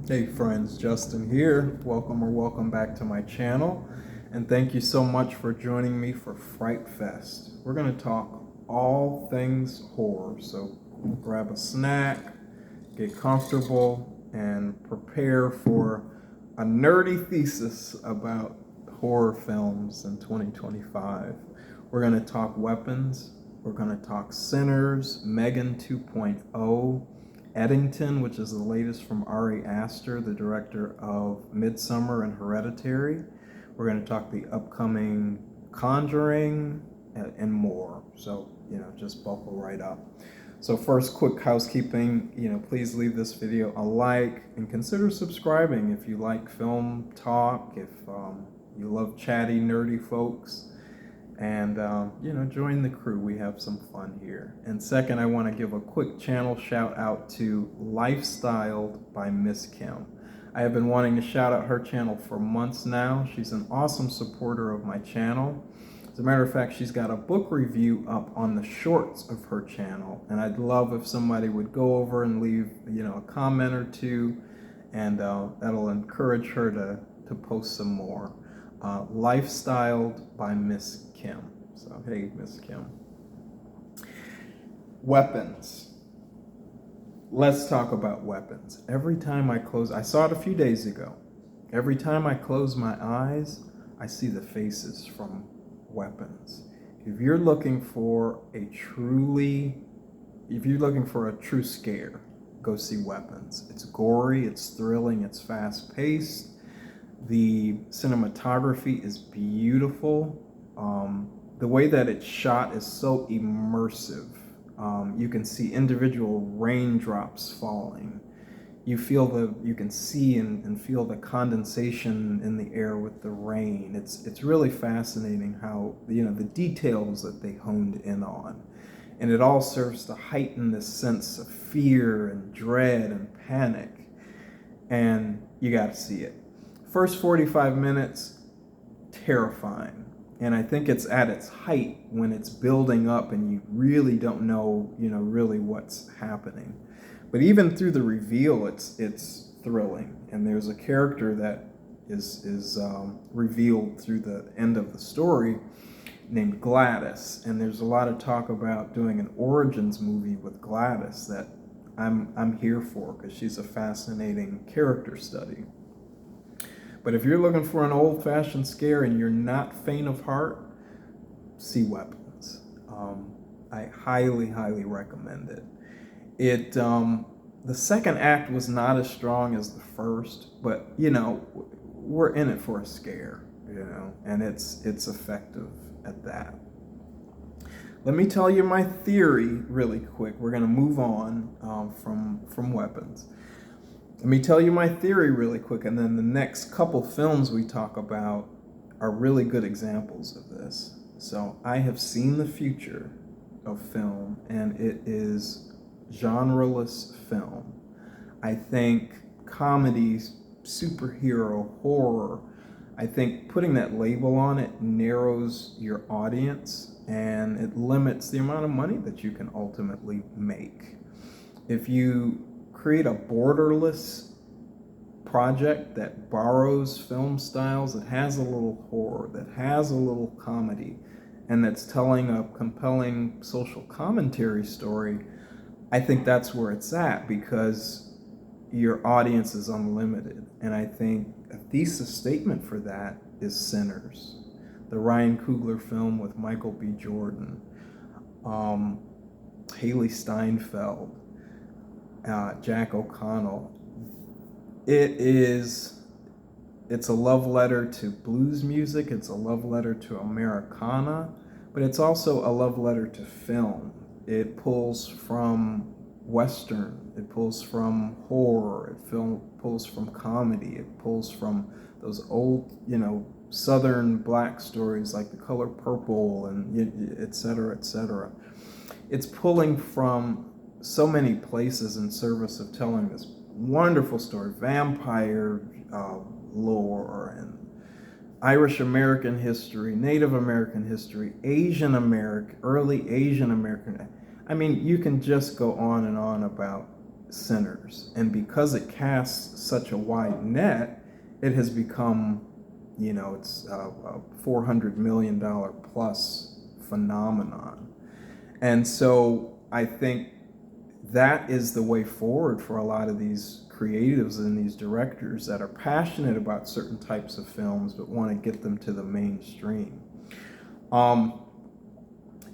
Hey friends, Justin here. Welcome back to my channel. And thank you so much for joining me for Fright Fest. We're going to talk all things horror. So grab a snack, get comfortable, and prepare for a nerdy thesis about horror films in 2025. We're going to talk weapons. We're going to talk Sinners, Megan 2.0, Eddington, which is the latest from Ari Aster, the director of Midsummer and Hereditary. We're going to talk the upcoming Conjuring and more. So, just buckle right up. So first, quick housekeeping, please leave this video a like and consider subscribing if you like film talk, if you love chatty, nerdy folks. And join the crew. We have some fun here. And second, I want to give a quick channel shout out to Lifestyled by Miss Kim. I have been wanting to shout out her channel for months now. She's an awesome supporter of my channel. As a matter of fact, she's got a book review up on the shorts of her channel, and I'd love if somebody would go over and leave a comment or two, and that'll encourage her to post some more. Lifestyled by Miss Kim. So, hey, Miss Kim. Weapons. Let's talk about weapons. Every time I saw it a few days ago. Every time I close my eyes, I see the faces from weapons. If you're looking for a true scare, go see Weapons. It's gory, it's thrilling, it's fast-paced. The cinematography is beautiful. The way that it's shot is so immersive. You can see individual raindrops falling. You can see and feel the condensation in the air with the rain. It's really fascinating how the details that they honed in on, and it all serves to heighten this sense of fear and dread and panic. And you got to see it. First 45 minutes, terrifying. And I think it's at its height when it's building up and you really don't know, really what's happening. But even through the reveal, it's thrilling. And there's a character that is revealed through the end of the story named Gladys. And there's a lot of talk about doing an origins movie with Gladys that I'm here for, because she's a fascinating character study. But if you're looking for an old-fashioned scare and you're not faint of heart, see Weapons. I highly, highly recommend it. The second act was not as strong as the first, but we're in it for a scare, and it's effective at that. Let me tell you my theory really quick. We're going to move on from Weapons. Let me tell you my theory really quick, and then the next couple films we talk about are really good examples of this. So I have seen the future of film, and it is genreless film. I think comedies, superhero, horror, I think putting that label on it narrows your audience, and it limits the amount of money that you can ultimately make. If you create a borderless project that borrows film styles, that has a little horror, that has a little comedy, and that's telling a compelling social commentary story, I think that's where it's at, because your audience is unlimited. And I think a thesis statement for that is Sinners, the Ryan Coogler film with Michael B. Jordan, Haley Steinfeld, Jack O'Connell. It's a love letter to blues music, it's a love letter to Americana, but it's also a love letter to film. It pulls from Western, it pulls from horror, it pulls from comedy, it pulls from those old, Southern black stories like The Color Purple, and et cetera, et cetera. It's pulling from so many places in service of telling this wonderful story, vampire lore, and Irish American history, Native American history, Asian American, early Asian American. I mean, you can just go on and on about sinners. And because it casts such a wide net, it has become, it's a $400 million plus phenomenon. And so I think that is the way forward for a lot of these creatives and these directors that are passionate about certain types of films but want to get them to the mainstream.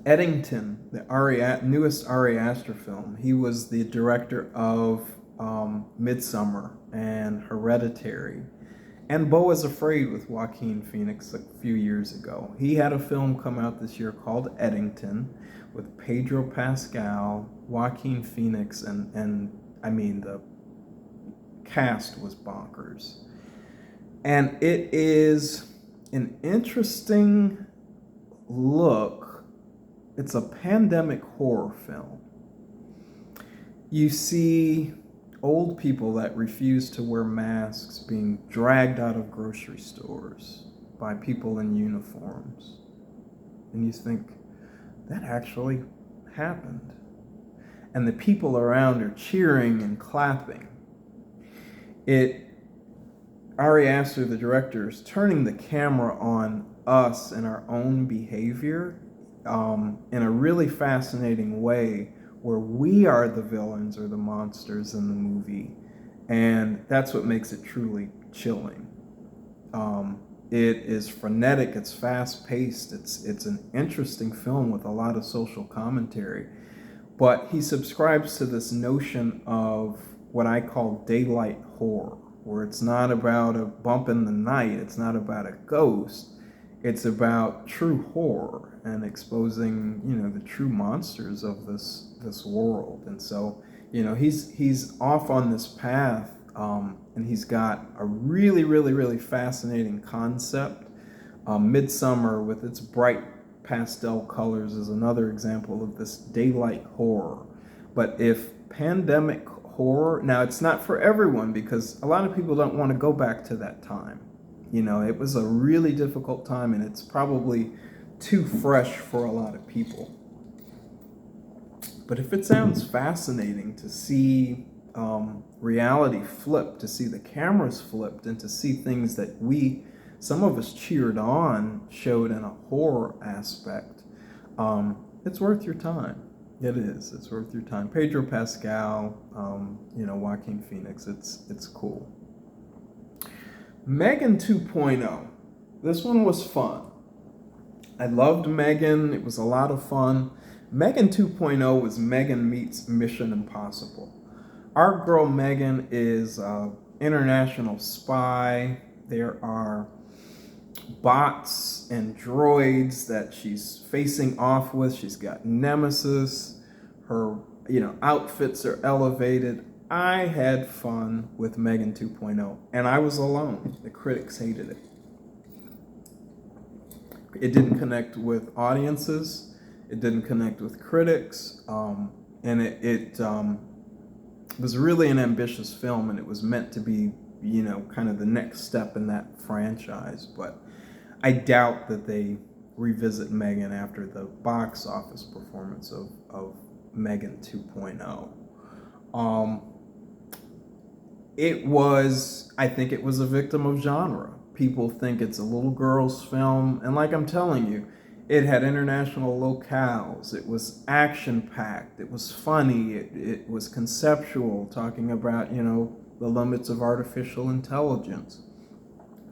Eddington, the newest Ari Aster film, he was the director of Midsommar and Hereditary, and Beau is Afraid with Joaquin Phoenix a few years ago. He had a film come out this year called Eddington with Pedro Pascal, Joaquin Phoenix, and I mean, the cast was bonkers. And it is an interesting look. It's a pandemic horror film. You see old people that refuse to wear masks being dragged out of grocery stores by people in uniforms. And you think, that actually happened. And the people around are cheering and clapping. Ari Aster, the director, is turning the camera on us and our own behavior in a really fascinating way, where we are the villains or the monsters in the movie, and that's what makes it truly chilling. It is frenetic, it's fast-paced, it's an interesting film with a lot of social commentary, but he subscribes to this notion of what I call daylight horror, where it's not about a bump in the night, it's not about a ghost, it's about true horror and exposing, the true monsters of this world. And so, he's off on this path, and he's got a really, really, really fascinating concept. Midsommar, with its bright pastel colors, is another example of this daylight horror. But if pandemic horror, now it's not for everyone, because a lot of people don't want to go back to that time. It was a really difficult time, and it's probably too fresh for a lot of people. But if it sounds fascinating to see reality flipped, to see the cameras flipped, and to see things that some of us cheered on, showed in a horror aspect, it's worth your time. It is. It's worth your time. Pedro Pascal, Joaquin Phoenix, it's cool. Megan 2.0. This one was fun. I loved Megan. It was a lot of fun. Megan 2.0 was Megan meets Mission Impossible. Our girl Megan is an international spy. There are bots and droids that she's facing off with. She's got Nemesis. Her, outfits are elevated. I had fun with Megan 2.0, and I was alone. The critics hated it. It didn't connect with audiences. It didn't connect with critics. And it was really an ambitious film, and it was meant to be, kind of the next step in that franchise. But I doubt that they revisit Megan after the box office performance of Megan 2.0. I think it was a victim of genre. People think it's a little girl's film, and like I'm telling you, it had international locales, it was action-packed, it was funny, it was conceptual, talking about, the limits of artificial intelligence.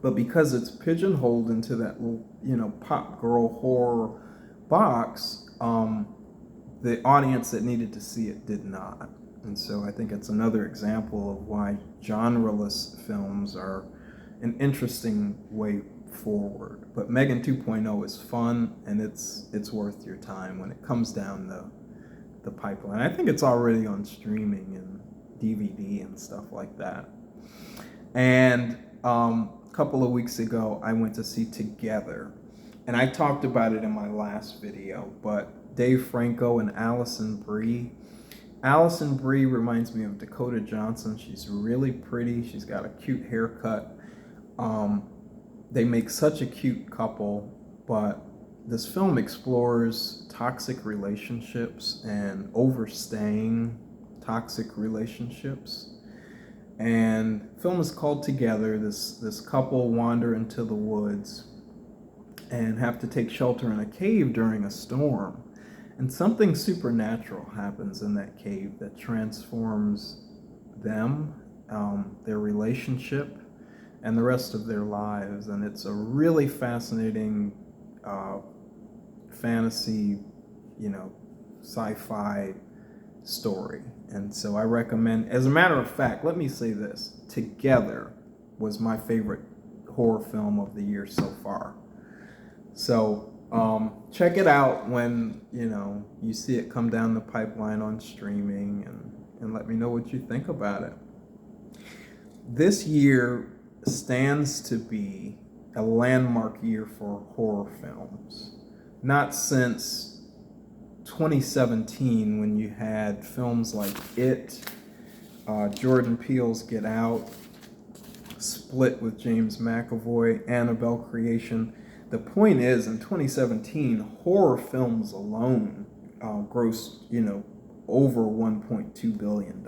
But because it's pigeonholed into that little, pop girl horror box, the audience that needed to see it did not. And so I think it's another example of why genreless films are an interesting way forward. But Megan 2.0 is fun, and it's worth your time when it comes down the pipeline. I think it's already on streaming and DVD and stuff like that. And a couple of weeks ago, I went to see Together. And I talked about it in my last video, but Dave Franco and Alison Brie. Alison Brie reminds me of Dakota Johnson. She's really pretty. She's got a cute haircut. They make such a cute couple, but this film explores toxic relationships and overstaying toxic relationships. And the film is called Together. This couple wander into the woods and have to take shelter in a cave during a storm. And something supernatural happens in that cave that transforms them, their relationship, and the rest of their lives. And it's a really fascinating fantasy, sci-fi story. And so I recommend, as a matter of fact, let me say this, Together was my favorite horror film of the year so far. So check it out when you see it come down the pipeline on streaming, and let me know what you think about it. This year stands to be a landmark year for horror films. Not since 2017, when you had films like It, Jordan Peele's Get Out, Split with James McAvoy, Annabelle Creation. The point is, in 2017, horror films alone grossed, over $1.2 billion.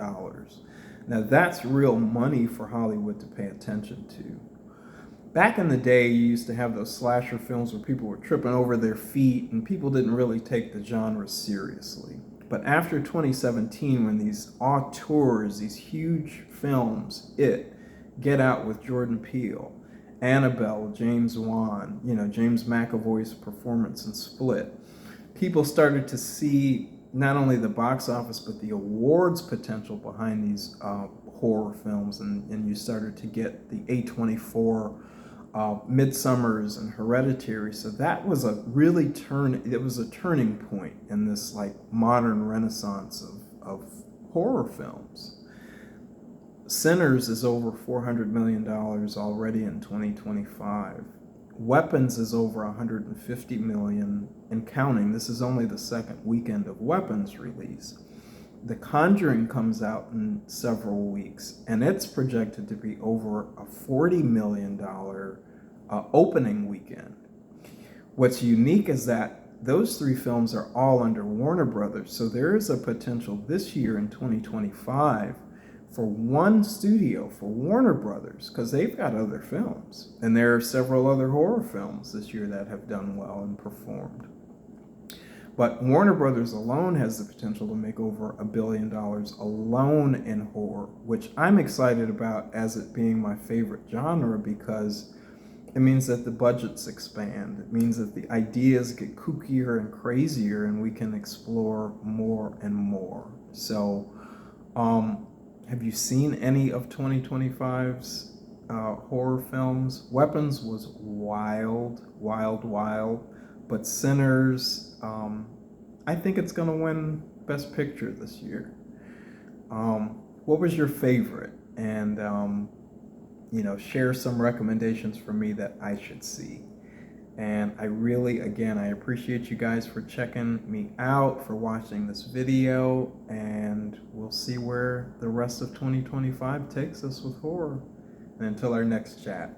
Now that's real money for Hollywood to pay attention to. Back in the day, you used to have those slasher films where people were tripping over their feet and people didn't really take the genre seriously. But after 2017, when these auteurs, these huge films, It, Get Out with Jordan Peele, Annabelle, James Wan, James McAvoy's performance in Split, people started to see not only the box office but the awards potential behind these horror films, and you started to get the A24 Midsummers and Hereditary. So that was a turning point in this modern renaissance of horror films. Sinners is over $400 million already in 2025. Weapons is over $150 million and counting. This is only the second weekend of Weapons release. The Conjuring comes out in several weeks, and it's projected to be over a $40 million opening weekend. What's unique is that those three films are all under Warner Brothers, so there is a potential this year in 2025 for one studio, for Warner Brothers, because they've got other films. And there are several other horror films this year that have done well and performed. But Warner Brothers alone has the potential to make over $1 billion alone in horror, which I'm excited about as it being my favorite genre, because it means that the budgets expand. It means that the ideas get kookier and crazier, and we can explore more and more. So, have you seen any of 2025's horror films? Weapons was wild, but Sinners, I think it's going to win Best Picture this year. What was your favorite? And, share some recommendations for me that I should see. And I appreciate you guys for checking me out, for watching this video, and we'll see where the rest of 2025 takes us with horror. And until our next chat.